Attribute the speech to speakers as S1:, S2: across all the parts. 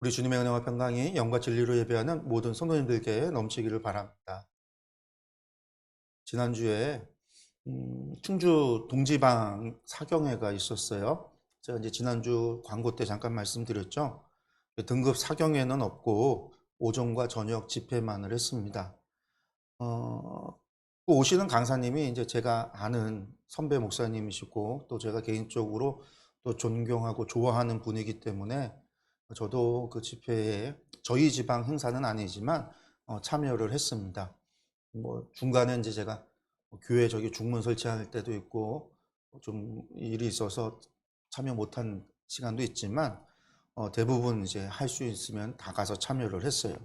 S1: 우리 주님의 은혜와 평강이 영과 진리로 예배하는 모든 성도님들께 넘치기를 바랍니다. 지난주에 충주 동지방 사경회가 있었어요. 제가 이제 지난주 광고 때 잠깐 말씀드렸죠. 등급 사경회는 없고 오전과 저녁 집회만을 했습니다. 그 오시는 강사님이 이제 제가 아는 선배 목사님이시고 또 제가 개인적으로 또 존경하고 좋아하는 분이기 때문에 저도 그 집회에 저희 지방 행사는 아니지만 참여를 했습니다. 뭐 중간에 이제 제가 교회 저기 중문 설치할 때도 있고 좀 일이 있어서 참여 못한 시간도 있지만 대부분 이제 할 수 있으면 다 가서 참여를 했어요.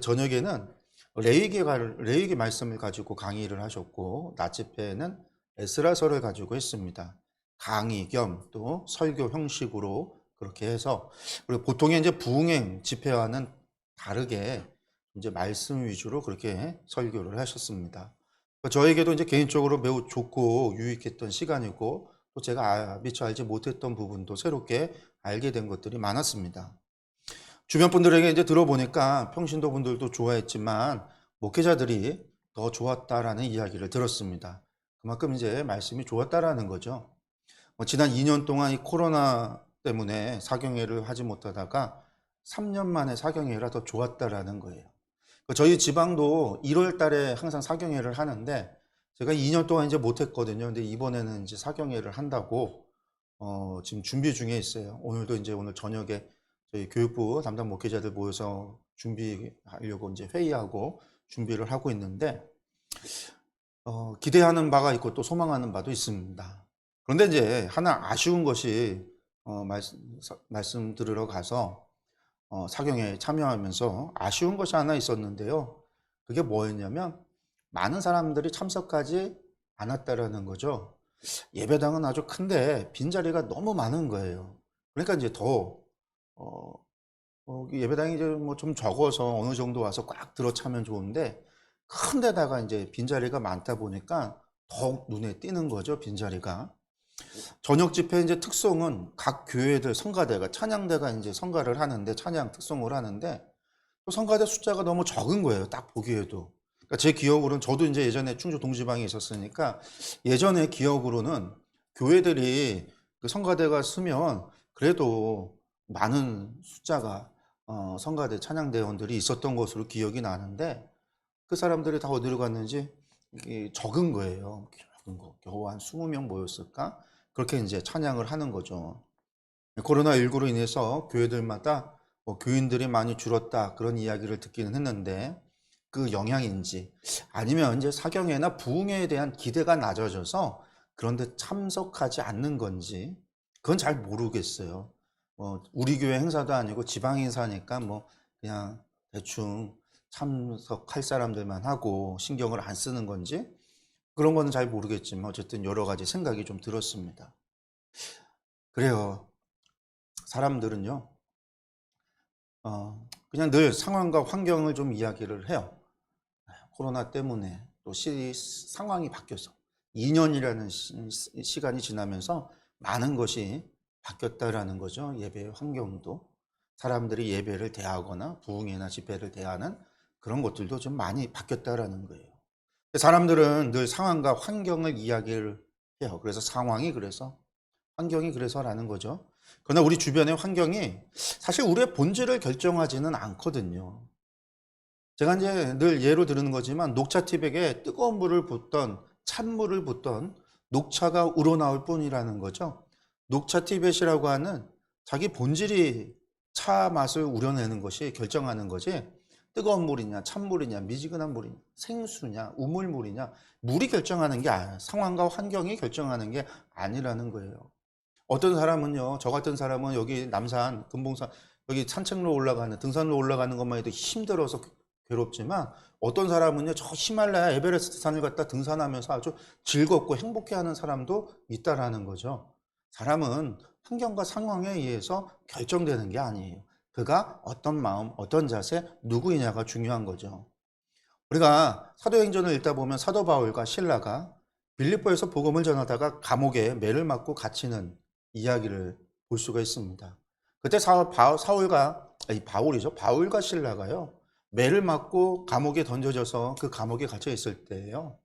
S1: 저녁에는 레위기 말씀을 가지고 강의를 하셨고 낮 집회에는 에스라서를 가지고 했습니다. 강의 겸 또 설교 형식으로 그렇게 해서, 그리고 보통의 이제 부흥행 집회와는 다르게 이제 말씀 위주로 그렇게 설교를 하셨습니다. 저에게도 이제 개인적으로 매우 좋고 유익했던 시간이고 또 제가 미처 알지 못했던 부분도 새롭게 알게 된 것들이 많았습니다. 주변 분들에게 이제 들어보니까 평신도 분들도 좋아했지만 목회자들이 더 좋았다라는 이야기를 들었습니다. 그만큼 이제 말씀이 좋았다라는 거죠. 지난 2년 동안 이 코로나 때문에 사경회를 하지 못하다가 3년 만에 사경회라 더 좋았다라는 거예요. 저희 지방도 1월 달에 항상 사경회를 하는데 제가 2년 동안 이제 못했거든요. 근데 이번에는 이제 사경회를 한다고 지금 준비 중에 있어요. 오늘도 이제 오늘 저녁에 저희 교육부 담당 목회자들 모여서 준비하려고 이제 회의하고 준비를 하고 있는데 기대하는 바가 있고 또 소망하는 바도 있습니다. 그런데 이제 하나 아쉬운 것이 말씀 들으러 가서 사경에 참여하면서 아쉬운 것이 하나 있었는데요. 그게 뭐였냐면 많은 사람들이 참석하지 않았다라는 거죠. 예배당은 아주 큰데 빈자리가 너무 많은 거예요. 그러니까 이제 더 예배당이 이제 뭐 좀 적어서 어느 정도 와서 꽉 들어차면 좋은데 큰 데다가 이제 빈자리가 많다 보니까 더욱 눈에 띄는 거죠, 빈자리가. 저녁 집회 이제 특성은 각 교회들 성가대가 찬양대가 이제 성가를 하는데 찬양 특성을 하는데 또 성가대 숫자가 너무 적은 거예요. 딱 보기에도. 그러니까 제 기억으로는 저도 이제 예전에 충주 동지방에 있었으니까 예전에 기억으로는 교회들이 그 성가대가 쓰면 그래도 많은 숫자가 성가대 찬양대원들이 있었던 것으로 기억이 나는데 그 사람들이 다 어디로 갔는지 적은 거예요. 적은 거. 겨우 한 20명 모였을까? 그렇게 이제 찬양을 하는 거죠. 코로나19로 인해서 교회들마다 교인들이 많이 줄었다 그런 이야기를 듣기는 했는데 그 영향인지 아니면 이제 사경회나 부흥회에 대한 기대가 낮아져서 그런데 참석하지 않는 건지 그건 잘 모르겠어요. 우리 교회 행사도 아니고 지방 행사니까 뭐 그냥 대충 참석할 사람들만 하고 신경을 안 쓰는 건지 그런 거는 잘 모르겠지만 어쨌든 여러 가지 생각이 좀 들었습니다. 그래요. 사람들은요, 그냥 늘 상황과 환경을 좀 이야기를 해요. 코로나 때문에 또 상황이 바뀌어서 2년이라는 시간이 지나면서 많은 것이 바뀌었다라는 거죠. 예배의 환경도. 사람들이 예배를 대하거나 부흥회나 집회를 대하는 그런 것들도 좀 많이 바뀌었다라는 거예요. 사람들은 늘 상황과 환경을 이야기를 해요. 그래서 상황이 그래서 환경이 그래서라는 거죠. 그러나 우리 주변의 환경이 사실 우리의 본질을 결정하지는 않거든요. 제가 이제 늘 예로 드는 거지만 녹차티백에 뜨거운 물을 붓던 찬물을 붓던 녹차가 우러나올 뿐이라는 거죠. 녹차티백이라고 하는 자기 본질이 차 맛을 우려내는 것이 결정하는 거지 뜨거운 물이냐 찬물이냐 미지근한 물이냐 생수냐 우물물이냐 물이 결정하는 게 아니야. 상황과 환경이 결정하는 게 아니라는 거예요. 어떤 사람은요, 저 같은 사람은 여기 남산 금봉산 여기 산책로 올라가는 등산로 올라가는 것만 해도 힘들어서 괴롭지만 어떤 사람은요 저 히말라야 에베레스트 산을 갖다 등산하면서 아주 즐겁고 행복해하는 사람도 있다라는 거죠. 사람은 환경과 상황에 의해서 결정되는 게 아니에요. 그가 어떤 마음, 어떤 자세, 누구이냐가 중요한 거죠. 우리가 사도행전을 읽다 보면 사도 바울과 실라가 빌립보에서 복음을 전하다가 감옥에 매를 맞고 갇히는 이야기를 볼 수가 있습니다. 그때 사울과 이 바울이죠. 바울과 실라가요. 매를 맞고 감옥에 던져져서 그 감옥에 갇혀 있을 때예요.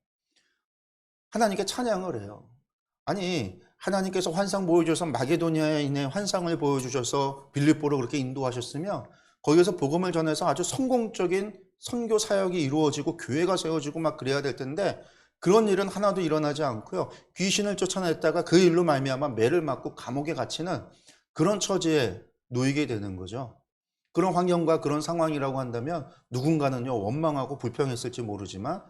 S1: 하나님께 찬양을 해요. 아니, 하나님께서 환상 보여주셔서 마게도니아에 있는 환상을 보여주셔서 빌립보로 그렇게 인도하셨으면 거기에서 복음을 전해서 아주 성공적인 선교 사역이 이루어지고 교회가 세워지고 막 그래야 될 텐데 그런 일은 하나도 일어나지 않고요. 귀신을 쫓아냈다가 그 일로 말미암아 매를 맞고 감옥에 갇히는 그런 처지에 놓이게 되는 거죠. 그런 환경과 그런 상황이라고 한다면 누군가는요 원망하고 불평했을지 모르지만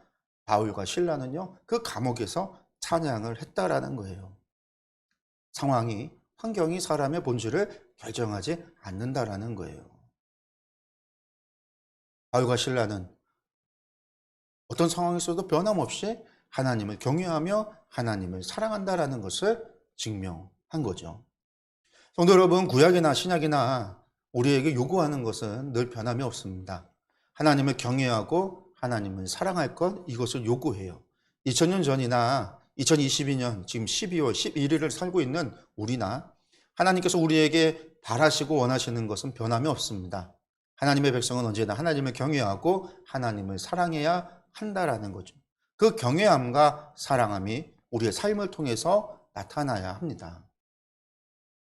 S1: 바울과 실라는요 그 감옥에서 찬양을 했다라는 거예요. 상황이, 환경이 사람의 본질을 결정하지 않는다라는 거예요. 바울과 실라는 어떤 상황에서도 변함없이 하나님을 경외하며 하나님을 사랑한다라는 것을 증명한 거죠. 성도 여러분, 구약이나 신약이나 우리에게 요구하는 것은 늘 변함이 없습니다. 하나님을 경외하고 하나님을 사랑할 것, 이것을 요구해요. 2000년 전이나 2022년 지금 12월 11일을 살고 있는 우리나 하나님께서 우리에게 바라시고 원하시는 것은 변함이 없습니다. 하나님의 백성은 언제나 하나님을 경외하고 하나님을 사랑해야 한다라는 거죠. 그 경외함과 사랑함이 우리의 삶을 통해서 나타나야 합니다.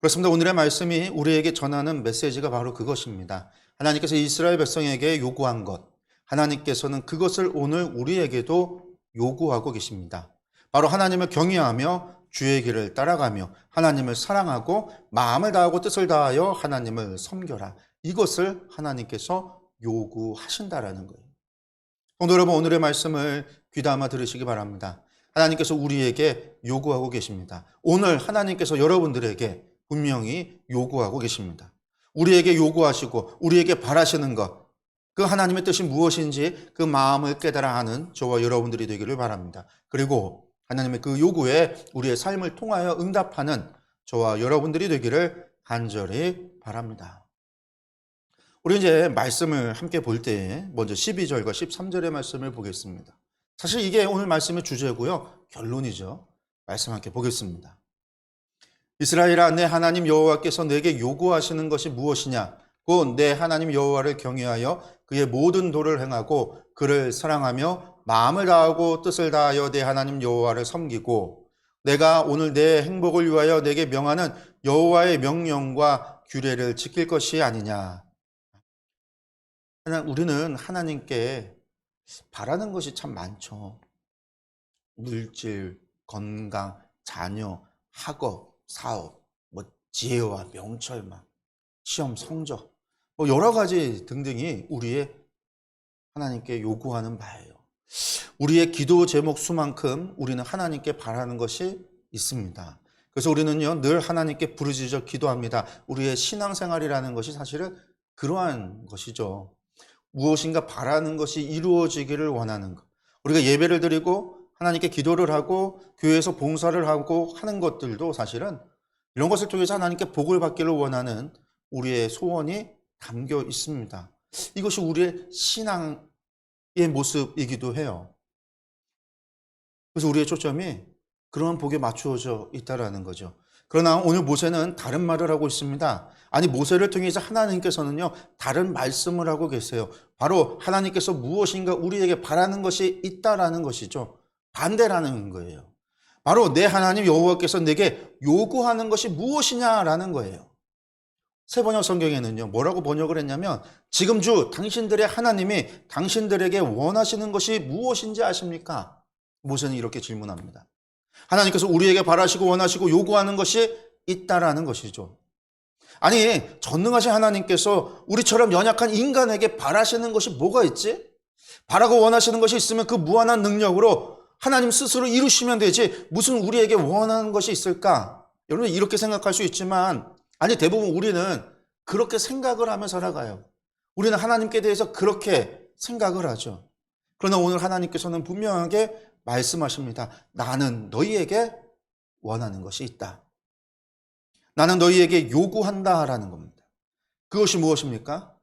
S1: 그렇습니다. 오늘의 말씀이 우리에게 전하는 메시지가 바로 그것입니다. 하나님께서 이스라엘 백성에게 요구한 것, 하나님께서는 그것을 오늘 우리에게도 요구하고 계십니다. 바로 하나님을 경외하며 주의 길을 따라가며 하나님을 사랑하고 마음을 다하고 뜻을 다하여 하나님을 섬겨라. 이것을 하나님께서 요구하신다라는 거예요. 성도 여러분, 오늘의 말씀을 귀담아 들으시기 바랍니다. 하나님께서 우리에게 요구하고 계십니다. 오늘 하나님께서 여러분들에게 분명히 요구하고 계십니다. 우리에게 요구하시고 우리에게 바라시는 것, 그 하나님의 뜻이 무엇인지 그 마음을 깨달아 하는 저와 여러분들이 되기를 바랍니다. 그리고 하나님의 그 요구에 우리의 삶을 통하여 응답하는 저와 여러분들이 되기를 간절히 바랍니다. 우리 이제 말씀을 함께 볼 때 먼저 12절과 13절의 말씀을 보겠습니다. 사실 이게 오늘 말씀의 주제고요. 결론이죠. 말씀 함께 보겠습니다. 이스라엘아, 내 하나님 여호와께서 내게 요구하시는 것이 무엇이냐? 곧 내 하나님 여호와를 경외하여 그의 모든 도를 행하고 그를 사랑하며 마음을 다하고 뜻을 다하여 내 하나님 여호와를 섬기고 내가 오늘 내 행복을 위하여 내게 명하는 여호와의 명령과 규례를 지킬 것이 아니냐. 우리는 하나님께 바라는 것이 참 많죠. 물질, 건강, 자녀, 학업, 사업, 지혜와 명철만, 시험 성적, 여러 가지 등등이 우리의 하나님께 요구하는 바예요. 우리의 기도 제목 수만큼 우리는 하나님께 바라는 것이 있습니다. 그래서 우리는요 늘 하나님께 부르짖어 기도합니다. 우리의 신앙생활이라는 것이 사실은 그러한 것이죠. 무엇인가 바라는 것이 이루어지기를 원하는 것. 우리가 예배를 드리고 하나님께 기도를 하고 교회에서 봉사를 하고 하는 것들도 사실은 이런 것을 통해서 하나님께 복을 받기를 원하는 우리의 소원이 담겨 있습니다. 이것이 우리의 신앙의 모습이기도 해요. 그래서 우리의 초점이 그런 복에 맞추어져 있다는 거죠. 그러나 오늘 모세는 다른 말을 하고 있습니다. 아니, 모세를 통해서 하나님께서는요 다른 말씀을 하고 계세요. 바로 하나님께서 무엇인가 우리에게 바라는 것이 있다라는 것이죠. 반대라는 거예요. 바로 내 하나님 여호와께서 내게 요구하는 것이 무엇이냐라는 거예요. 새 번역 성경에는요 뭐라고 번역을 했냐면, 지금 주 당신들의 하나님이 당신들에게 원하시는 것이 무엇인지 아십니까? 모세는 이렇게 질문합니다. 하나님께서 우리에게 바라시고 원하시고 요구하는 것이 있다라는 것이죠. 아니, 전능하신 하나님께서 우리처럼 연약한 인간에게 바라시는 것이 뭐가 있지? 바라고 원하시는 것이 있으면 그 무한한 능력으로 하나님 스스로 이루시면 되지 무슨 우리에게 원하는 것이 있을까? 여러분 이렇게 생각할 수 있지만 아니, 대부분 우리는 그렇게 생각을 하며 살아가요. 우리는 하나님께 대해서 그렇게 생각을 하죠. 그러나 오늘 하나님께서는 분명하게 말씀하십니다. 나는 너희에게 원하는 것이 있다. 나는 너희에게 요구한다라는 겁니다. 그것이 무엇입니까?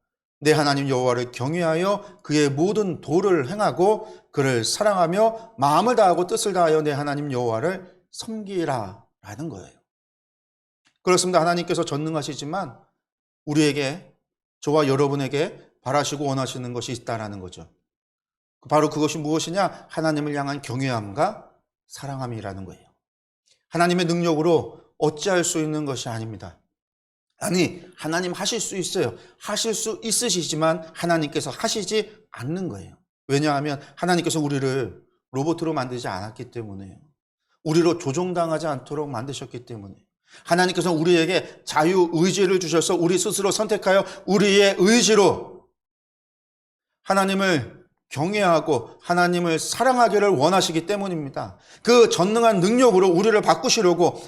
S1: 내 하나님 여호와를 경외하여 그의 모든 도를 행하고 그를 사랑하며 마음을 다하고 뜻을 다하여 내 하나님 여호와를 섬기라라는 거예요. 그렇습니다. 하나님께서 전능하시지만 우리에게 저와 여러분에게 바라시고 원하시는 것이 있다라는 거죠. 바로 그것이 무엇이냐? 하나님을 향한 경외함과 사랑함이라는 거예요. 하나님의 능력으로 어찌할 수 있는 것이 아닙니다. 아니, 하나님 하실 수 있어요. 하실 수 있으시지만 하나님께서 하시지 않는 거예요. 왜냐하면 하나님께서 우리를 로봇으로 만들지 않았기 때문에요. 우리로 조종당하지 않도록 만드셨기 때문에. 하나님께서 우리에게 자유의지를 주셔서 우리 스스로 선택하여 우리의 의지로 하나님을 경외하고 하나님을 사랑하기를 원하시기 때문입니다. 그 전능한 능력으로 우리를 바꾸시려고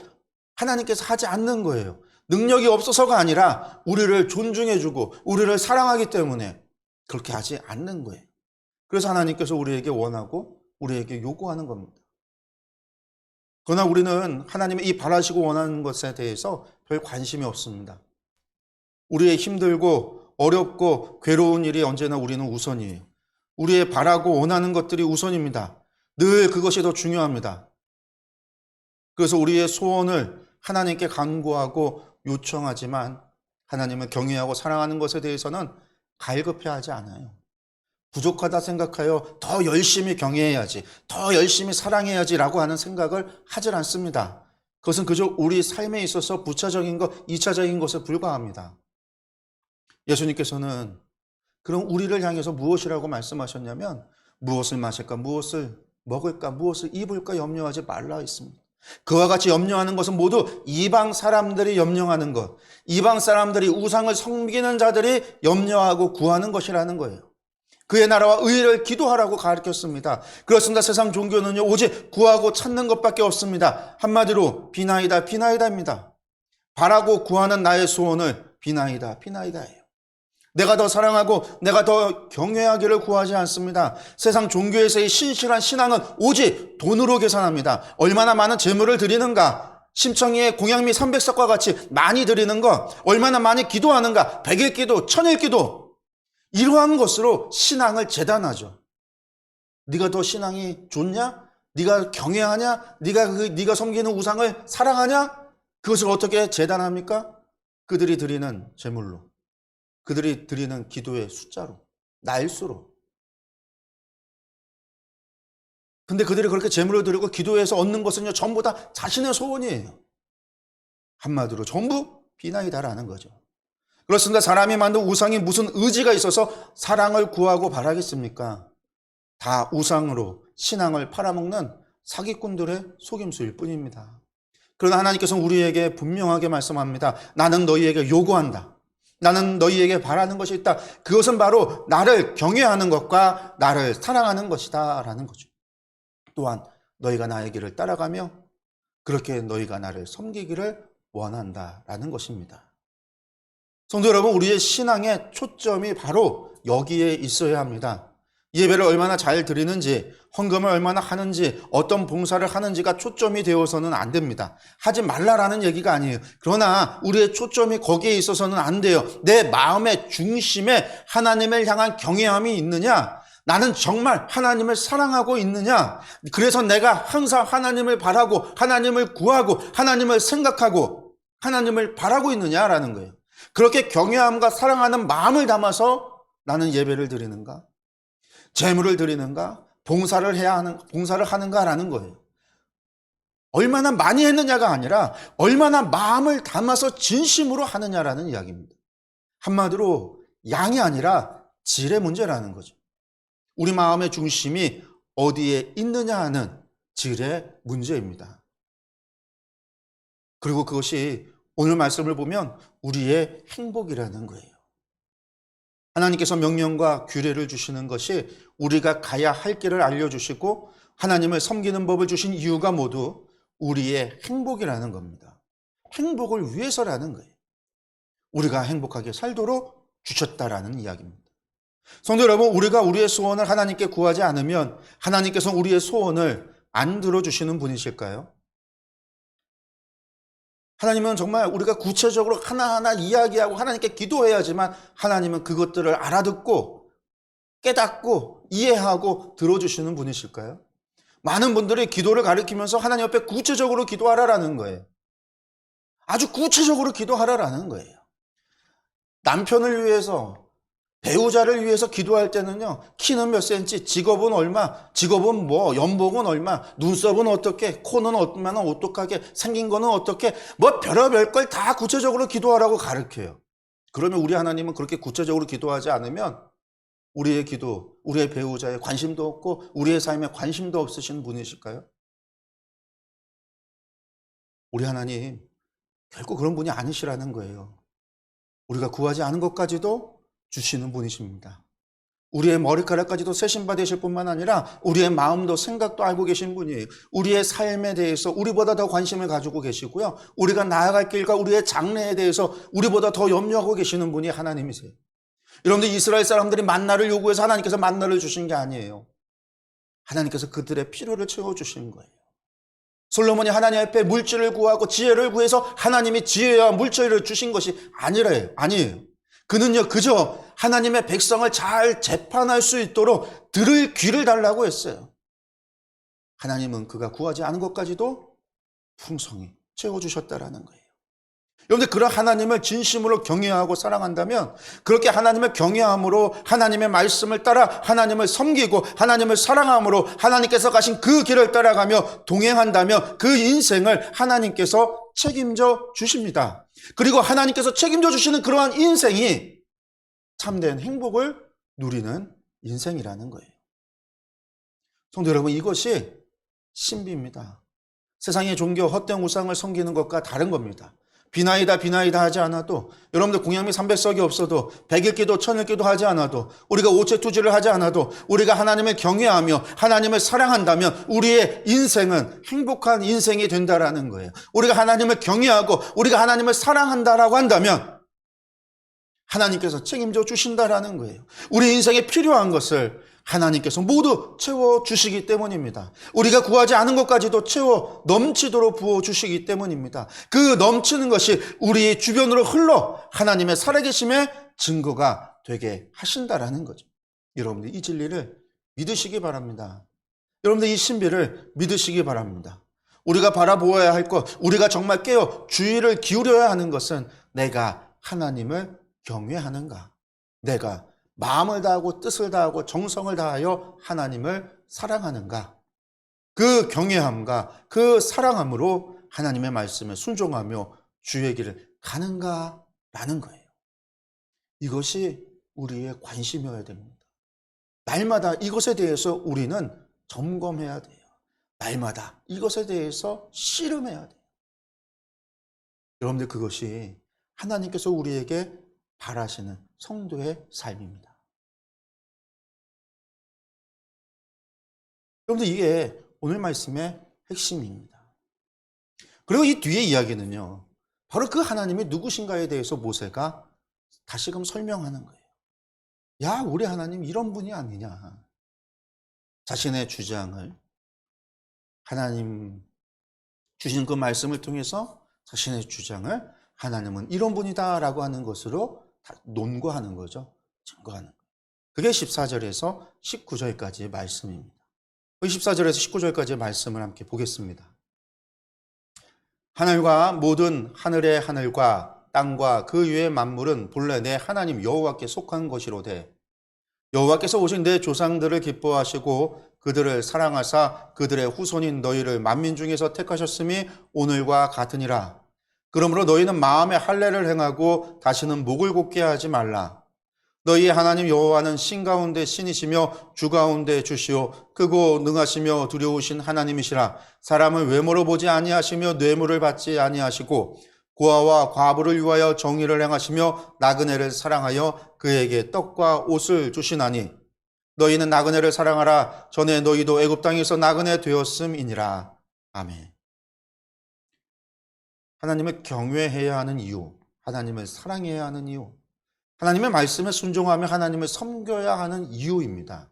S1: 하나님께서 하지 않는 거예요. 능력이 없어서가 아니라 우리를 존중해주고 우리를 사랑하기 때문에 그렇게 하지 않는 거예요. 그래서 하나님께서 우리에게 원하고 우리에게 요구하는 겁니다. 그러나 우리는 하나님의 이 바라시고 원하는 것에 대해서 별 관심이 없습니다. 우리의 힘들고 어렵고 괴로운 일이 언제나 우리는 우선이에요. 우리의 바라고 원하는 것들이 우선입니다. 늘 그것이 더 중요합니다. 그래서 우리의 소원을 하나님께 간구하고 요청하지만 하나님을 경외하고 사랑하는 것에 대해서는 갈급해하지 않아요. 부족하다 생각하여 더 열심히 경외해야지, 더 열심히 사랑해야지라고 하는 생각을 하질 않습니다. 그것은 그저 우리 삶에 있어서 부차적인 것, 2차적인 것에 불과합니다. 예수님께서는 그럼 우리를 향해서 무엇이라고 말씀하셨냐면 무엇을 마실까, 무엇을 먹을까, 무엇을 입을까 염려하지 말라 했습니다. 그와 같이 염려하는 것은 모두 이방 사람들이 염려하는 것, 이방 사람들이 우상을 섬기는 자들이 염려하고 구하는 것이라는 거예요. 그의 나라와 의를 기도하라고 가르쳤습니다. 그렇습니다. 세상 종교는요 오직 구하고 찾는 것밖에 없습니다. 한마디로 비나이다 비나이다입니다. 바라고 구하는 나의 소원을 비나이다 비나이다예요. 내가 더 사랑하고 내가 더 경외하기를 구하지 않습니다. 세상 종교에서의 신실한 신앙은 오직 돈으로 계산합니다. 얼마나 많은 재물을 드리는가, 심청이의 공양미 300석과 같이 많이 드리는 것, 얼마나 많이 기도하는가, 100일 기도, 1000일 기도, 이러한 것으로 신앙을 재단하죠. 네가 더 신앙이 좋냐? 네가 경외하냐? 네가 섬기는 우상을 사랑하냐? 그것을 어떻게 재단합니까? 그들이 드리는 제물로, 그들이 드리는 기도의 숫자로, 날수로. 근데 그들이 그렇게 제물을 드리고 기도해서 얻는 것은요 전부 다 자신의 소원이에요. 한마디로 전부 비나이다라는 거죠. 그렇습니다. 사람이 만든 우상이 무슨 의지가 있어서 사랑을 구하고 바라겠습니까? 다 우상으로 신앙을 팔아먹는 사기꾼들의 속임수일 뿐입니다. 그러나 하나님께서는 우리에게 분명하게 말씀합니다. 나는 너희에게 요구한다. 나는 너희에게 바라는 것이 있다. 그것은 바로 나를 경외하는 것과 나를 사랑하는 것이다 라는 거죠. 또한 너희가 나의 길을 따라가며 그렇게 너희가 나를 섬기기를 원한다라는 것입니다. 성도 여러분, 우리의 신앙의 초점이 바로 여기에 있어야 합니다. 예배를 얼마나 잘 드리는지, 헌금을 얼마나 하는지, 어떤 봉사를 하는지가 초점이 되어서는 안 됩니다. 하지 말라라는 얘기가 아니에요. 그러나 우리의 초점이 거기에 있어서는 안 돼요. 내 마음의 중심에 하나님을 향한 경외함이 있느냐? 나는 정말 하나님을 사랑하고 있느냐? 그래서 내가 항상 하나님을 바라고 하나님을 구하고 하나님을 생각하고 하나님을 바라고 있느냐라는 거예요. 그렇게 경외함과 사랑하는 마음을 담아서 나는 예배를 드리는가? 제물을 드리는가? 봉사를 하는가라는 거예요. 얼마나 많이 했느냐가 아니라 얼마나 마음을 담아서 진심으로 하느냐라는 이야기입니다. 한마디로 양이 아니라 질의 문제라는 거죠. 우리 마음의 중심이 어디에 있느냐 하는 질의 문제입니다. 그리고 그것이 오늘 말씀을 보면 우리의 행복이라는 거예요. 하나님께서 명령과 규례를 주시는 것이 우리가 가야 할 길을 알려주시고 하나님을 섬기는 법을 주신 이유가 모두 우리의 행복이라는 겁니다. 행복을 위해서라는 거예요. 우리가 행복하게 살도록 주셨다라는 이야기입니다. 성도 여러분, 우리가 우리의 소원을 하나님께 구하지 않으면 하나님께서 우리의 소원을 안 들어주시는 분이실까요? 하나님은 정말 우리가 구체적으로 하나하나 이야기하고 하나님께 기도해야지만 하나님은 그것들을 알아듣고 깨닫고 이해하고 들어주시는 분이실까요? 많은 분들이 기도를 가리키면서 하나님 앞에 구체적으로 기도하라라는 거예요. 아주 구체적으로 기도하라라는 거예요. 남편을 위해서, 배우자를 위해서 기도할 때는요, 키는 몇 센치, 직업은 얼마, 직업은 뭐, 연봉은 얼마, 눈썹은 어떻게, 코는 얼마나 어떡하게, 생긴 거는 어떻게, 뭐 별의별 걸 다 구체적으로 기도하라고 가르쳐요. 그러면 우리 하나님은 그렇게 구체적으로 기도하지 않으면 우리의 기도, 우리의 배우자에 관심도 없고 우리의 삶에 관심도 없으신 분이실까요? 우리 하나님 결코 그런 분이 아니시라는 거예요. 우리가 구하지 않은 것까지도 주시는 분이십니다. 우리의 머리카락까지도 세심받으실 뿐만 아니라 우리의 마음도 생각도 알고 계신 분이에요. 우리의 삶에 대해서 우리보다 더 관심을 가지고 계시고요. 우리가 나아갈 길과 우리의 장래에 대해서 우리보다 더 염려하고 계시는 분이 하나님이세요. 여러분들, 이스라엘 사람들이 만나를 요구해서 하나님께서 만나를 주신 게 아니에요. 하나님께서 그들의 필요를 채워주신 거예요. 솔로몬이 하나님 앞에 물질을 구하고 지혜를 구해서 하나님이 지혜와 물질을 주신 것이 아니에요. 그는요, 그저 하나님의 백성을 잘 재판할 수 있도록 들을 귀를 달라고 했어요. 하나님은 그가 구하지 않은 것까지도 풍성히 채워주셨다라는 거예요. 여러분들, 그런 하나님을 진심으로 경외하고 사랑한다면, 그렇게 하나님을 경외함으로 하나님의 말씀을 따라 하나님을 섬기고 하나님을 사랑함으로 하나님께서 가신 그 길을 따라가며 동행한다면 그 인생을 하나님께서 책임져 주십니다. 그리고 하나님께서 책임져 주시는 그러한 인생이 참된 행복을 누리는 인생이라는 거예요. 성도 여러분, 이것이 신비입니다. 세상의 종교, 헛된 우상을 섬기는 것과 다른 겁니다. 비나이다 하지 않아도, 여러분들 공양미 300석이 없어도, 100일기도 1000일기도 하지 않아도, 우리가 오체투지를 하지 않아도, 우리가 하나님을 경외하며 하나님을 사랑한다면 우리의 인생은 행복한 인생이 된다라는 거예요. 우리가 하나님을 경외하고 우리가 하나님을 사랑한다라고 한다면 하나님께서 책임져 주신다라는 거예요. 우리 인생에 필요한 것을 하나님께서 모두 채워주시기 때문입니다. 우리가 구하지 않은 것까지도 채워 넘치도록 부어주시기 때문입니다. 그 넘치는 것이 우리 주변으로 흘러 하나님의 살아계심의 증거가 되게 하신다라는 거죠. 여러분들, 이 진리를 믿으시기 바랍니다. 여러분들, 이 신비를 믿으시기 바랍니다. 우리가 바라보아야 할 것, 우리가 정말 깨어 주의를 기울여야 하는 것은 내가 하나님을 경외하는가, 내가 마음을 다하고 뜻을 다하고 정성을 다하여 하나님을 사랑하는가, 그 경외함과 그 사랑함으로 하나님의 말씀에 순종하며 주의 길을 가는가라는 거예요. 이것이 우리의 관심이어야 됩니다. 날마다 이것에 대해서 우리는 점검해야 돼요. 날마다 이것에 대해서 씨름해야 돼요. 여러분들, 그것이 하나님께서 우리에게 바라시는 성도의 삶입니다. 여러분들, 이게 오늘 말씀의 핵심입니다. 그리고 이 뒤에 이야기는요, 바로 그 하나님이 누구신가에 대해서 모세가 다시금 설명하는 거예요. 야, 우리 하나님 이런 분이 아니냐. 자신의 주장을 하나님 주신 그 말씀을 통해서 자신의 주장을 하나님은 이런 분이다라고 하는 것으로 논거하는 거죠. 증거하는 거예요. 그게 14절에서 19절까지의 말씀입니다. 14절에서 19절까지의 말씀을 함께 보겠습니다. 하늘과 모든 하늘의 하늘과 땅과 그 위의 만물은 본래 내 하나님 여호와께 속한 것이로되 여호와께서 오신 내 조상들을 기뻐하시고 그들을 사랑하사 그들의 후손인 너희를 만민 중에서 택하셨음이 오늘과 같으니라. 그러므로 너희는 마음에 할례를 행하고 다시는 목을 곧게 하지 말라. 너희의 하나님 여호와는 신 가운데 신이시며 주 가운데 주시오 크고 능하시며 두려우신 하나님이시라. 사람을 외모로 보지 아니하시며 뇌물을 받지 아니하시고 고아와 과부를 위하여 정의를 행하시며 나그네를 사랑하여 그에게 떡과 옷을 주시나니 너희는 나그네를 사랑하라. 전에 너희도 애굽 땅에서 나그네 되었음이니라. 아멘. 하나님을 경외해야 하는 이유, 하나님을 사랑해야 하는 이유, 하나님의 말씀에 순종하며 하나님을 섬겨야 하는 이유입니다.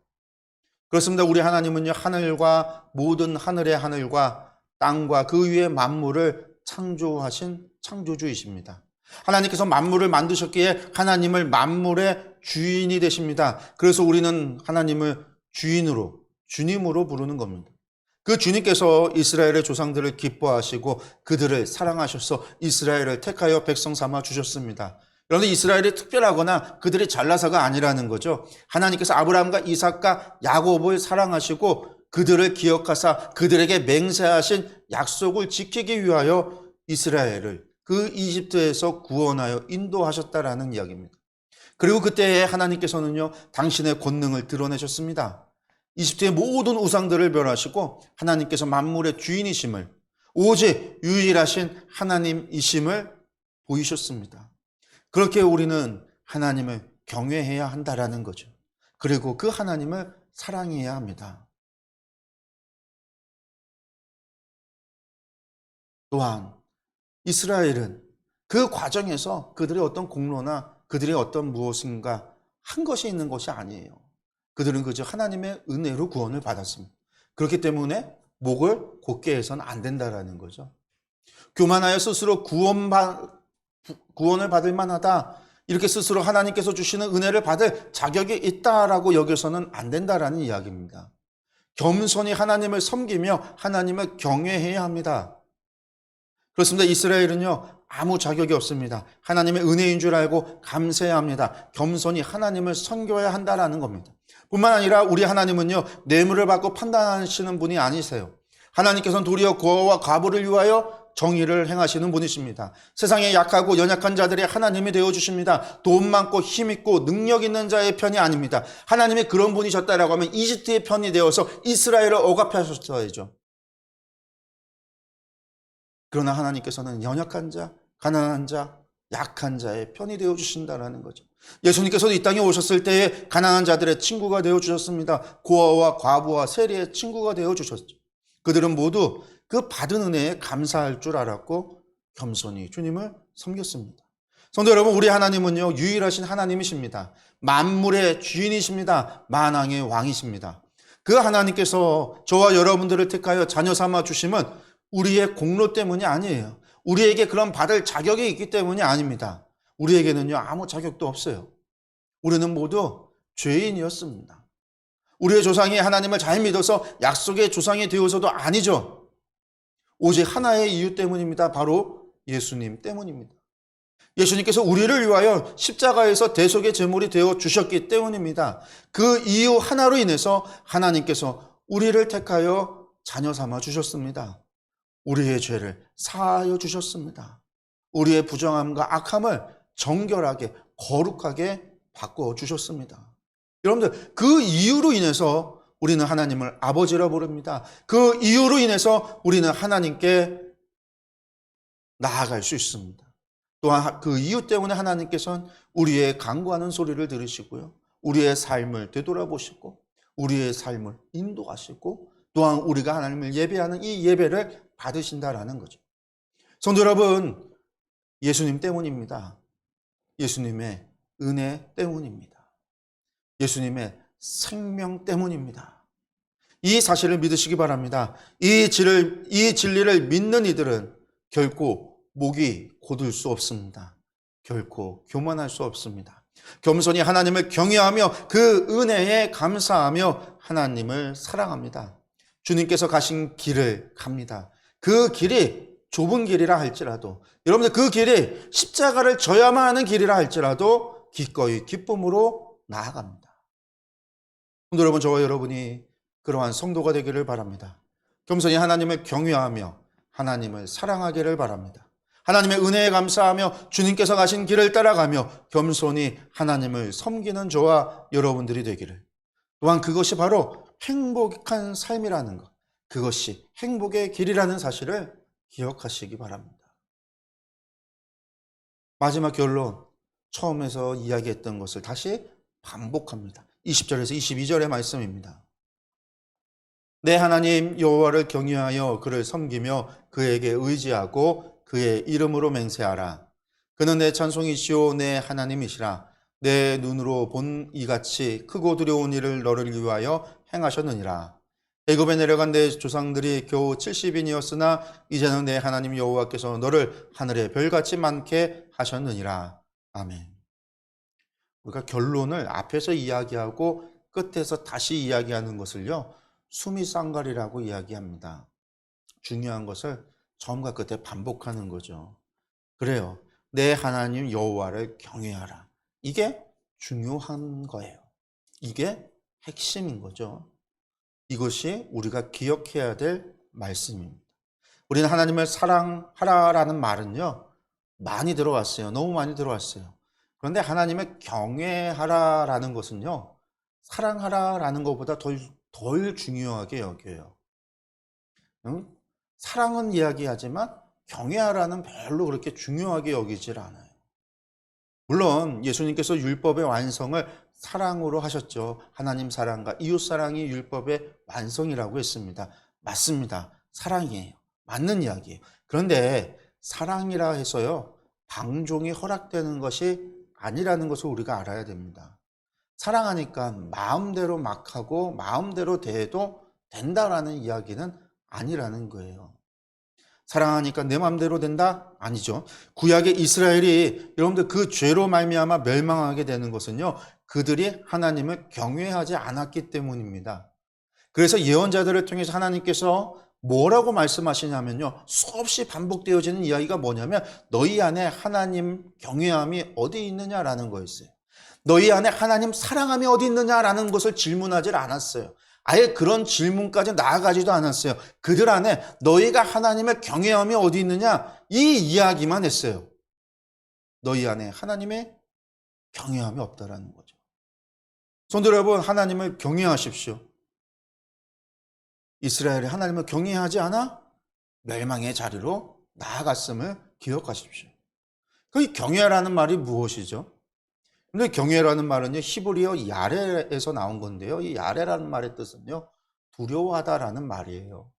S1: 그렇습니다. 우리 하나님은요, 하늘과 모든 하늘의 하늘과 땅과 그 위의 만물을 창조하신 창조주이십니다. 하나님께서 만물을 만드셨기에 하나님을 만물의 주인이 되십니다. 그래서 우리는 하나님을 주님으로 부르는 겁니다. 그 주님께서 이스라엘의 조상들을 기뻐하시고 그들을 사랑하셔서 이스라엘을 택하여 백성 삼아 주셨습니다. 그런데 이스라엘이 특별하거나 그들이 잘나서가 아니라는 거죠. 하나님께서 아브라함과 이삭과 야곱을 사랑하시고 그들을 기억하사 그들에게 맹세하신 약속을 지키기 위하여 이스라엘을 그 이집트에서 구원하여 인도하셨다라는 이야기입니다. 그리고 그때에 하나님께서는요, 당신의 권능을 드러내셨습니다. 이집트의 모든 우상들을 멸하시고 하나님께서 만물의 주인이심을, 오직 유일하신 하나님이심을 보이셨습니다. 그렇게 우리는 하나님을 경외해야 한다라는 거죠. 그리고 그 하나님을 사랑해야 합니다. 또한 이스라엘은 그 과정에서 그들의 어떤 공로나 그들의 어떤 무엇인가 한 것이 있는 것이 아니에요. 그들은 그저 하나님의 은혜로 구원을 받았습니다. 그렇기 때문에 목을 곧게 해서는 안 된다라는 거죠. 교만하여 스스로 구원을 받을 만하다, 이렇게 스스로 하나님께서 주시는 은혜를 받을 자격이 있다라고 여겨서는 안 된다라는 이야기입니다. 겸손히 하나님을 섬기며 하나님을 경외해야 합니다. 그렇습니다. 이스라엘은요, 아무 자격이 없습니다. 하나님의 은혜인 줄 알고 감사해야 합니다. 겸손히 하나님을 섬겨야 한다라는 겁니다. 뿐만 아니라 우리 하나님은요, 뇌물을 받고 판단하시는 분이 아니세요. 하나님께서는 도리어 고아와 과부를 위하여 정의를 행하시는 분이십니다. 세상에 약하고 연약한 자들의 하나님이 되어주십니다. 돈 많고 힘 있고 능력 있는 자의 편이 아닙니다. 하나님이 그런 분이셨다라고 하면 이집트의 편이 되어서 이스라엘을 억압하셨어야죠. 그러나 하나님께서는 연약한 자, 가난한 자, 약한 자의 편이 되어주신다는 거죠. 예수님께서도 이 땅에 오셨을 때에 가난한 자들의 친구가 되어주셨습니다. 고아와 과부와 세리의 친구가 되어주셨죠. 그들은 모두 그 받은 은혜에 감사할 줄 알았고 겸손히 주님을 섬겼습니다. 성도 여러분, 우리 하나님은요, 유일하신 하나님이십니다. 만물의 주인이십니다. 만왕의 왕이십니다. 그 하나님께서 저와 여러분들을 택하여 자녀 삼아 주심은 우리의 공로 때문이 아니에요. 우리에게 그런 받을 자격이 있기 때문이 아닙니다. 우리에게는요, 아무 자격도 없어요. 우리는 모두 죄인이었습니다. 우리의 조상이 하나님을 잘 믿어서 약속의 조상이 되어서도 아니죠. 오직 하나의 이유 때문입니다. 바로 예수님 때문입니다. 예수님께서 우리를 위하여 십자가에서 대속의 제물이 되어 주셨기 때문입니다. 그 이유 하나로 인해서 하나님께서 우리를 택하여 자녀 삼아 주셨습니다. 우리의 죄를 사하여 주셨습니다. 우리의 부정함과 악함을 정결하게 거룩하게 바꿔 주셨습니다. 여러분들, 그 이유로 인해서 우리는 하나님을 아버지라 부릅니다. 그 이유로 인해서 우리는 하나님께 나아갈 수 있습니다. 또한 그 이유 때문에 하나님께서는 우리의 간구하는 소리를 들으시고요, 우리의 삶을 되돌아보시고 우리의 삶을 인도하시고 또한 우리가 하나님을 예배하는 이 예배를 받으신다라는 거죠. 성도 여러분, 예수님 때문입니다. 예수님의 은혜 때문입니다. 예수님의 생명 때문입니다. 이 사실을 믿으시기 바랍니다. 이 진리를 믿는 이들은 결코 목이 곧을 수 없습니다. 결코 교만할 수 없습니다. 겸손히 하나님을 경외하며 그 은혜에 감사하며 하나님을 사랑합니다. 주님께서 가신 길을 갑니다. 그 길이 좁은 길이라 할지라도, 여러분들 그 길이 십자가를 져야만 하는 길이라 할지라도 기꺼이 기쁨으로 나아갑니다. 여러분, 저와 여러분이 그러한 성도가 되기를 바랍니다. 겸손히 하나님을 경외하며 하나님을 사랑하기를 바랍니다. 하나님의 은혜에 감사하며 주님께서 가신 길을 따라가며 겸손히 하나님을 섬기는 저와 여러분들이 되기를, 또한 그것이 바로 행복한 삶이라는 것, 그것이 행복의 길이라는 사실을 기억하시기 바랍니다. 마지막 결론, 처음에서 이야기했던 것을 다시 반복합니다. 20절에서 22절의 말씀입니다. 내 하나님 여호와를 경외하여 그를 섬기며 그에게 의지하고 그의 이름으로 맹세하라. 그는 내 찬송이시오 내 하나님이시라. 내 눈으로 본 이같이 크고 두려운 일을 너를 위하여 행하셨느니라. 애굽에 내려간 내 조상들이 겨우 70인이었으나 이제는 내 하나님 여호와께서 너를 하늘의 별같이 많게 하셨느니라. 아멘. 우리가 결론을 앞에서 이야기하고 끝에서 다시 이야기하는 것을요, 수미상갈이라고 이야기합니다. 중요한 것을 처음과 끝에 반복하는 거죠. 그래요. 내 하나님 여호와를 경외하라. 이게 중요한 거예요. 이게 핵심인 거죠. 이것이 우리가 기억해야 될 말씀입니다. 우리는 하나님을 사랑하라라는 말은요, 많이 들어왔어요. 너무 많이 들어왔어요. 그런데 하나님을 경외하라라는 것은요, 사랑하라라는 것보다 덜 중요하게 여겨요. 응? 사랑은 이야기하지만 경외하라는 별로 그렇게 중요하게 여기질 않아요. 물론 예수님께서 율법의 완성을 사랑으로 하셨죠. 하나님 사랑과 이웃 사랑이 율법의 완성이라고 했습니다. 맞습니다. 사랑이에요. 맞는 이야기예요. 그런데 사랑이라 해서요, 방종이 허락되는 것이 아니라는 것을 우리가 알아야 됩니다. 사랑하니까 마음대로 막 하고 마음대로 대해도 된다라는 이야기는 아니라는 거예요. 사랑하니까 내 마음대로 된다? 아니죠. 구약의 이스라엘이 여러분들 그 죄로 말미암아 멸망하게 되는 것은요, 그들이 하나님을 경외하지 않았기 때문입니다. 그래서 예언자들을 통해서 하나님께서 뭐라고 말씀하시냐면요, 수없이 반복되어지는 이야기가 뭐냐면 너희 안에 하나님 경외함이 어디 있느냐라는 거였어요. 너희 안에 하나님 사랑함이 어디 있느냐라는 것을 질문하지 않았어요. 아예 그런 질문까지 나아가지도 않았어요. 그들 안에 너희가 하나님의 경외함이 어디 있느냐, 이 이야기만 했어요. 너희 안에 하나님의 경외함이 없다라는 거죠. 성도 여러분, 하나님을 경외하십시오. 이스라엘이 하나님을 경외하지 않아 멸망의 자리로 나아갔음을 기억하십시오. 그 경외라는 말이 무엇이죠? 근데 경외라는 말은요, 히브리어 야레에서 나온 건데요. 이 야레라는 말의 뜻은요, 두려워하다라는 말이에요.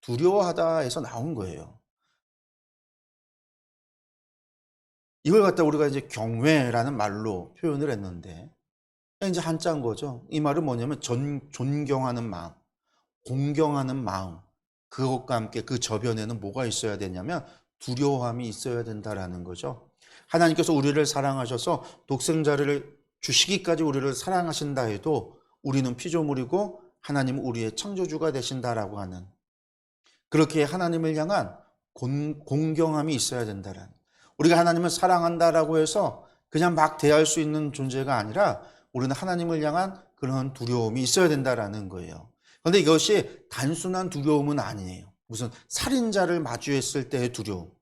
S1: 두려워하다에서 나온 거예요. 이걸 갖다 우리가 이제 경외라는 말로 표현을 했는데, 이제 한자인 거죠. 이 말은 뭐냐면 존경하는 마음, 공경하는 마음, 그것과 함께 그 저변에는 뭐가 있어야 되냐면 두려움이 있어야 된다라는 거죠. 하나님께서 우리를 사랑하셔서 독생자를 주시기까지 우리를 사랑하신다 해도 우리는 피조물이고 하나님은 우리의 창조주가 되신다라고 하는, 그렇게 하나님을 향한 공경함이 있어야 된다라는, 우리가 하나님을 사랑한다라고 해서 그냥 막 대할 수 있는 존재가 아니라 우리는 하나님을 향한 그런 두려움이 있어야 된다라는 거예요. 그런데 이것이 단순한 두려움은 아니에요. 무슨 살인자를 마주했을 때의 두려움,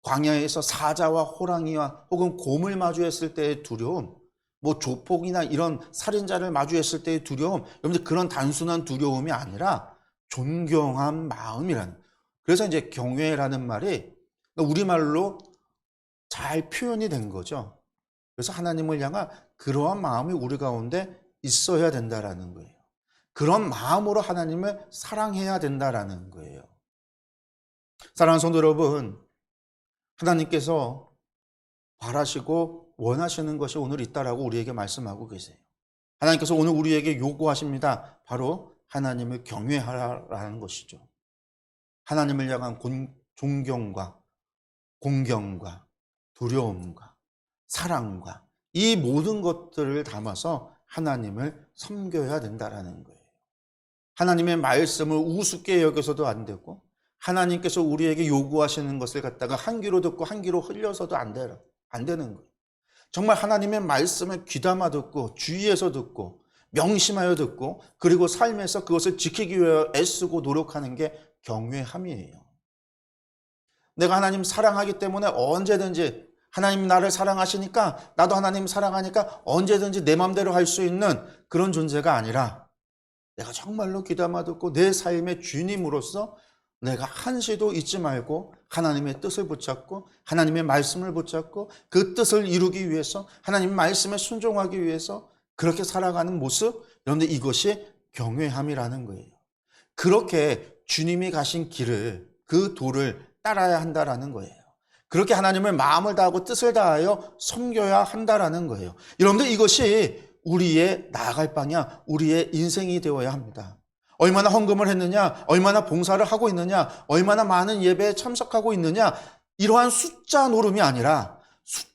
S1: 광야에서 사자와 호랑이와 혹은 곰을 마주했을 때의 두려움, 뭐 조폭이나 이런 살인자를 마주했을 때의 두려움, 여러분들 그런 단순한 두려움이 아니라 존경한 마음이라는, 그래서 이제 경외라는 말이 우리말로 잘 표현이 된 거죠. 그래서 하나님을 향한 그러한 마음이 우리 가운데 있어야 된다라는 거예요. 그런 마음으로 하나님을 사랑해야 된다라는 거예요. 사랑하는 성도 여러분, 하나님께서 바라시고 원하시는 것이 오늘 있다라고 우리에게 말씀하고 계세요. 하나님께서 오늘 우리에게 요구하십니다. 바로 하나님을 경외하라는 것이죠. 하나님을 향한 존경과 공경과 두려움과 사랑과 이 모든 것들을 담아서 하나님을 섬겨야 된다라는 거예요. 하나님의 말씀을 우습게 여겨서도 안 되고, 하나님께서 우리에게 요구하시는 것을 갖다가 한 귀로 듣고 한 귀로 흘려서도 안 되는 거예요. 정말 하나님의 말씀을 귀담아 듣고 주의해서 듣고 명심하여 듣고, 그리고 삶에서 그것을 지키기 위해 애쓰고 노력하는 게 경외함이에요. 내가 하나님 사랑하기 때문에 언제든지, 하나님 나를 사랑하시니까 나도 하나님 사랑하니까 언제든지 내 마음대로 할 수 있는 그런 존재가 아니라, 내가 정말로 귀담아 듣고 내 삶의 주님으로서 내가 한시도 잊지 말고 하나님의 뜻을 붙잡고 하나님의 말씀을 붙잡고 그 뜻을 이루기 위해서 하나님의 말씀에 순종하기 위해서 그렇게 살아가는 모습, 그런데 이것이 경외함이라는 거예요. 그렇게 주님이 가신 길을, 그 도를 따라야 한다라는 거예요. 그렇게 하나님을 마음을 다하고 뜻을 다하여 섬겨야 한다라는 거예요. 여러분들, 이것이 우리의 나아갈 방향, 우리의 인생이 되어야 합니다. 얼마나 헌금을 했느냐, 얼마나 봉사를 하고 있느냐, 얼마나 많은 예배에 참석하고 있느냐, 이러한 숫자 노름이 아니라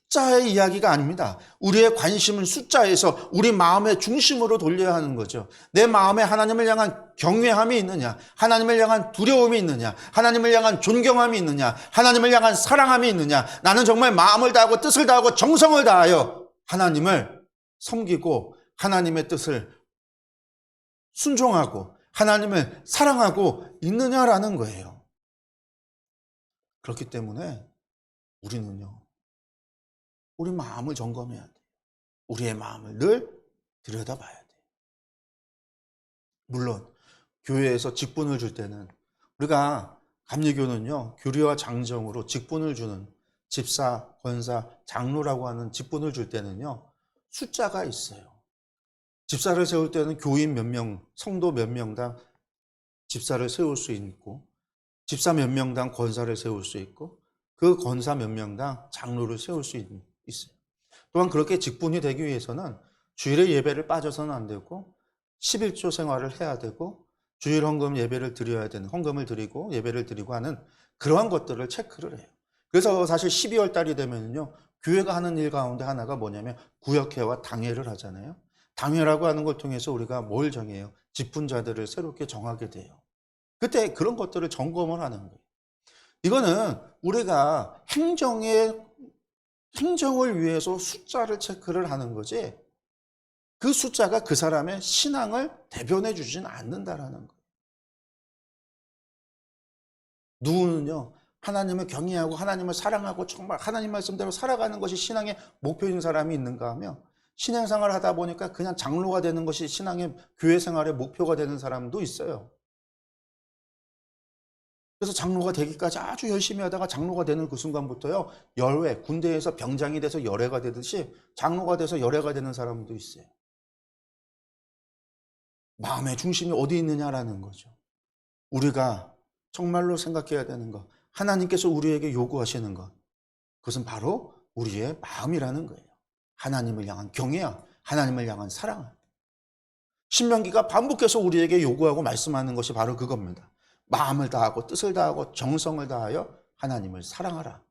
S1: 숫자의 이야기가 아닙니다. 우리의 관심은 숫자에서 우리 마음의 중심으로 돌려야 하는 거죠. 내 마음에 하나님을 향한 경외함이 있느냐, 하나님을 향한 두려움이 있느냐, 하나님을 향한 존경함이 있느냐, 하나님을 향한 사랑함이 있느냐, 나는 정말 마음을 다하고 뜻을 다하고 정성을 다하여 하나님을 섬기고 하나님의 뜻을 순종하고 하나님을 사랑하고 있느냐라는 거예요. 그렇기 때문에 우리는요, 우리 마음을 점검해야 돼요. 우리의 마음을 늘 들여다봐야 돼요. 물론 교회에서 직분을 줄 때는, 우리가 감리교는요, 교리와 장정으로 직분을 주는 집사, 권사, 장로라고 하는 직분을 줄 때는요, 숫자가 있어요. 집사를 세울 때는 교인 몇 명, 성도 몇 명당 집사를 세울 수 있고, 집사 몇 명당 권사를 세울 수 있고, 그 권사 몇 명당 장로를 세울 수 있어요. 또한 그렇게 직분이 되기 위해서는 주일에 예배를 빠져서는 안 되고 11조 생활을 해야 되고 주일 헌금 예배를 드려야 되는, 헌금을 드리고 예배를 드리고 하는 그러한 것들을 체크를 해요. 그래서 사실 12월 달이 되면요, 교회가 하는 일 가운데 하나가 뭐냐면 구역회와 당회를 하잖아요. 당회라고 하는 걸 통해서 우리가 뭘 정해요? 직분자들을 새롭게 정하게 돼요. 그때 그런 것들을 점검을 하는 거예요. 이거는 우리가 행정을 위해서 숫자를 체크를 하는 거지, 그 숫자가 그 사람의 신앙을 대변해 주진 않는다라는 거예요. 누구는요, 하나님을 경외하고 하나님을 사랑하고 정말 하나님 말씀대로 살아가는 것이 신앙의 목표인 사람이 있는가 하면, 신앙생활을 하다 보니까 그냥 장로가 되는 것이 신앙의 교회 생활의 목표가 되는 사람도 있어요. 그래서 장로가 되기까지 아주 열심히 하다가 장로가 되는 그 순간부터요, 열외, 군대에서 병장이 돼서 열애가 되듯이 장로가 돼서 열애가 되는 사람도 있어요. 마음의 중심이 어디 있느냐라는 거죠. 우리가 정말로 생각해야 되는 것, 하나님께서 우리에게 요구하시는 것, 그것은 바로 우리의 마음이라는 거예요. 하나님을 향한 경외함, 하나님을 향한 사랑. 신명기가 반복해서 우리에게 요구하고 말씀하는 것이 바로 그겁니다. 마음을 다하고 뜻을 다하고 정성을 다하여 하나님을 사랑하라.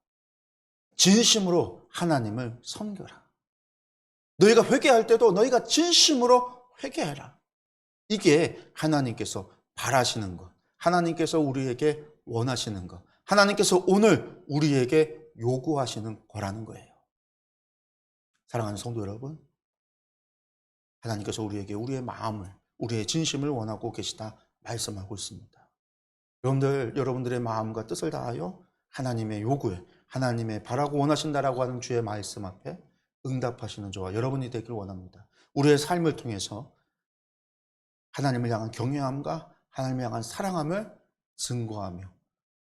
S1: 진심으로 하나님을 섬겨라. 너희가 회개할 때도 너희가 진심으로 회개해라. 이게 하나님께서 바라시는 것, 하나님께서 우리에게 원하시는 것, 하나님께서 오늘 우리에게 요구하시는 거라는 거예요. 사랑하는 성도 여러분, 하나님께서 우리에게 우리의 마음을, 우리의 진심을 원하고 계시다 말씀하고 있습니다. 여러분들의 마음과 뜻을 다하여 하나님의 요구에, 하나님의 바라고 원하신다라고 하는 주의 말씀 앞에 응답하시는 저와 여러분이 되길 원합니다. 우리의 삶을 통해서 하나님을 향한 경외함과 하나님을 향한 사랑함을 증거하며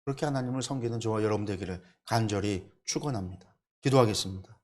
S1: 그렇게 하나님을 섬기는 저와 여러분 되기를 간절히 축원합니다. 기도하겠습니다.